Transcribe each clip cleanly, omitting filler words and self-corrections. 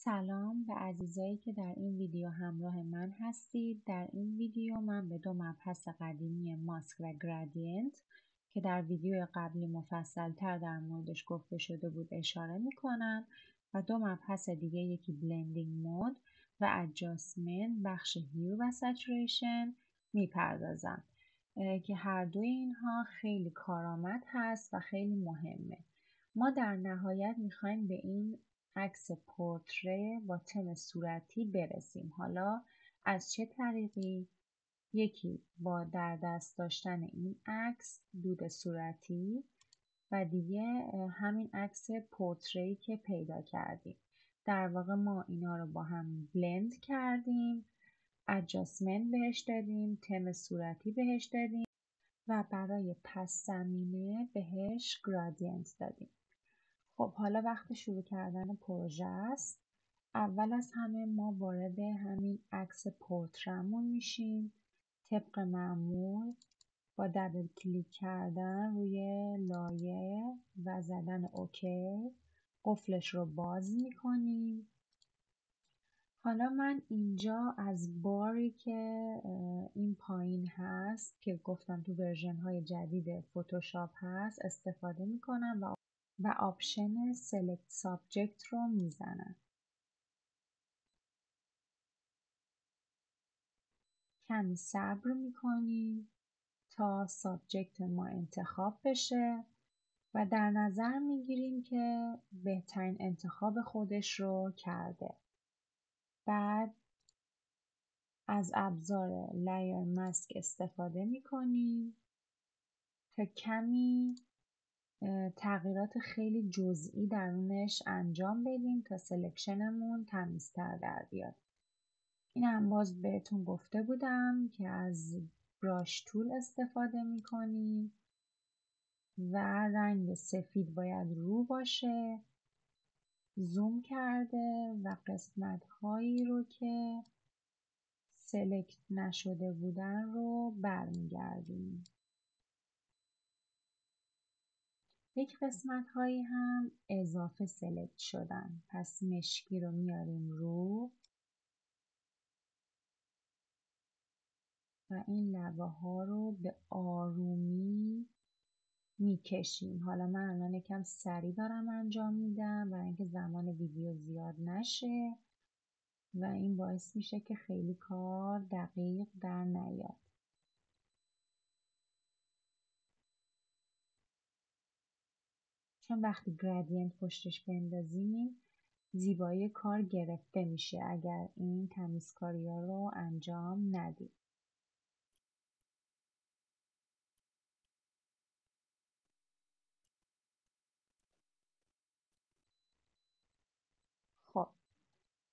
سلام به عزیزایی که در این ویدیو همراه من هستید. در این ویدیو من به دو مبحث قدیمی ماسک و گرادینت که در ویدیو قبلی مفصل‌تر در موردش گفته شده بود اشاره می‌کنم و دو مبحث دیگه، یکی بلندینگ مود و ادجاستمنت بخش هیو و سچوریشن میپردازم که هر دوی اینها خیلی کارآمد هست و خیلی مهمه. ما در نهایت میخوایم به این عکس پورتره با تم صورتی برسیم. حالا از چه طریقی؟ یکی با در دست داشتن این عکس دود صورتی و دیگه همین عکس پورتری که پیدا کردیم. در واقع ما اینا رو با هم بلند کردیم، ادجاستمنت بهش دادیم، تم صورتی بهش دادیم و برای پس زمینه بهش گرادینت دادیم. خب حالا وقت شروع کردن پروژه است. اول از همه ما وارد همین عکس پورترمون میشیم. طبق معمول با دبل کلیک کردن روی لایه و زدن اوکی قفلش رو باز میکنیم. حالا من اینجا از باری که این پایین هست که گفتم تو ورژن های جدید فتوشاپ هست استفاده میکنم و آپشن Select Subject رو میزنم. کمی صبر میکنیم تا سابجکت ما انتخاب بشه و در نظر میگیریم که بهترین انتخاب خودش رو کرده. بعد از ابزار لایر ماسک استفاده میکنیم تا کمی تغییرات خیلی جزئی درونش انجام بدیم تا سلکشنمون تمیزتر در بیاد. این هم باز بهتون گفته بودم که از براش تول استفاده میکنیم و رنگ سفید باید رو باشه. زوم کرده و قسمت هایی رو که سلکت نشده بودن رو برمیگردیم. یک قسمت هایی هم اضافه سلکت شدن، پس مشکی رو میاریم رو و این لبه ها رو به آرومی میکشیم. حالا من الان یکم سریع دارم انجام میدم برای اینکه زمان ویدیو زیاد نشه و این باعث میشه که خیلی کار دقیق در نیاد. چون وقتی گرادینت پشتش بندازیم زیبایی کار گرفته میشه اگر این تمیزکاری ها رو انجام ندیم. خب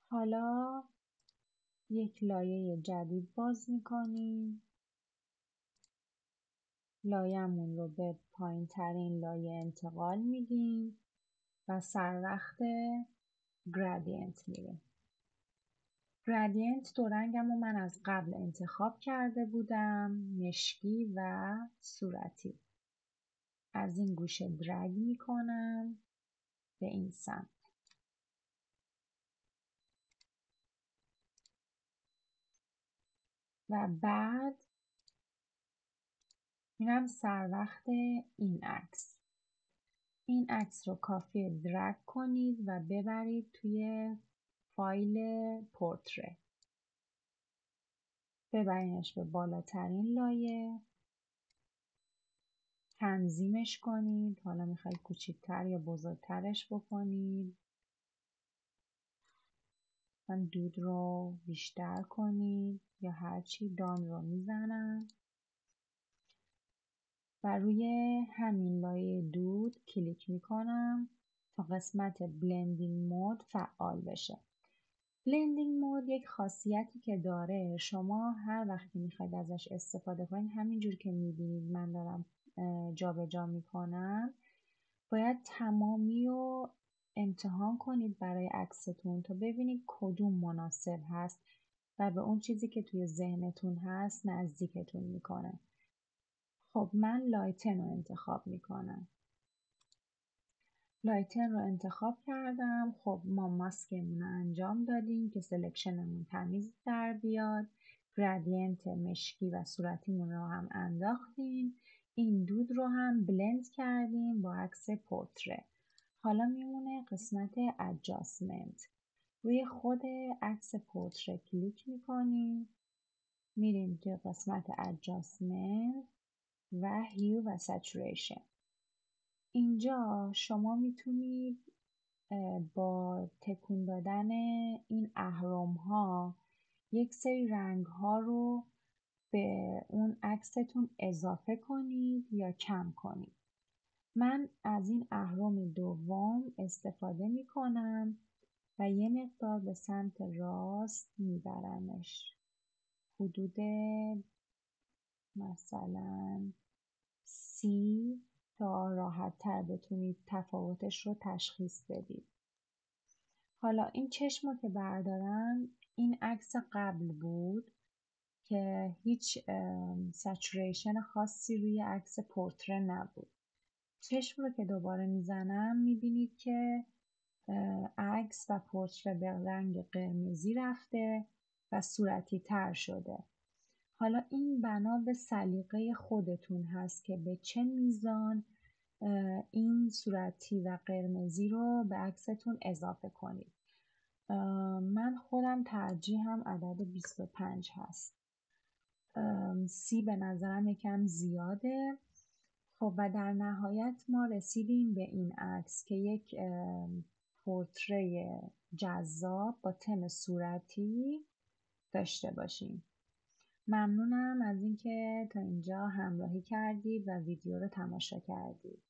حالا یک لایه جدید باز میکنیم. لایه‌مون رو به پایین ترین لایه انتقال میدیم و سر وقت گرادینت میریم. گرادینت دو رنگم رو من از قبل انتخاب کرده بودم، مشکی و صورتی. از این گوشه درگ میکنم به این سمت و بعد میرم سر وقت این عکس. این عکس رو کافیه درگ کنید و ببرید توی فایل پورتره. ببرینش به بالاترین لایه، تنظیمش کنید. حالا میخواید کوچیکتر یا بزرگترش بکنید. من دود رو بیشتر کنید یا هرچی دان رو میزنم و روی همین لایه دود کلیک میکنم تا قسمت بلندینگ مود فعال بشه. بلندینگ مود یک خاصیتی که داره، شما هر وقتی میخواید ازش استفاده کنید همینجور که میبینید من دارم جابجا میکنم، باید تمامی رو امتحان کنید برای عکستون تا ببینید کدوم مناسب هست و به اون چیزی که توی ذهنتون هست نزدیکتون میکنه. خب من لایتن رو انتخاب میکنم. لایتن رو انتخاب کردم. خب ما ماسکمون رو انجام دادیم که سلکشنمون تمیز در بیاد. گرادینت مشکی و صورتیمون رو هم انداختیم. این دود رو هم بلند کردیم با عکس پورتره. حالا میمونه قسمت ادجاستمنت. روی خود عکس پورتره کلیک میکنیم. میریم توی قسمت ادجاستمنت و هیو و سچوریشن. اینجا شما میتونید با تکون دادن این اهرم ها یک سری رنگ ها رو به اون عکستون اضافه کنید یا کم کنید. من از این اهرم دوم استفاده می کنم و یه مقدار به سمت راست میبرمش، حدود مثلا سی، تا راحت تر بتونید تفاوتش رو تشخیص بدید. حالا این چشم رو که بردارم، این عکس قبل بود که هیچ سچوریشن خاصی روی عکس پورتره نبود. چشم رو که دوباره میزنم میبینید که عکس و پورتره به رنگ قرمزی رفته و صورتی تر شده. حالا این بنا به سلیقه خودتون هست که به چه میزان این صورتی و قرمزی رو به عکستون اضافه کنید. من خودم ترجیحم عدد 25 هست. 30 به نظرم یکم زیاده. خب و در نهایت ما رسیدیم به این عکس که یک پورتری جذاب با تم صورتی داشته باشیم. ممنونم از اینکه تا اینجا همراهی کردید و ویدیو رو تماشا کردید.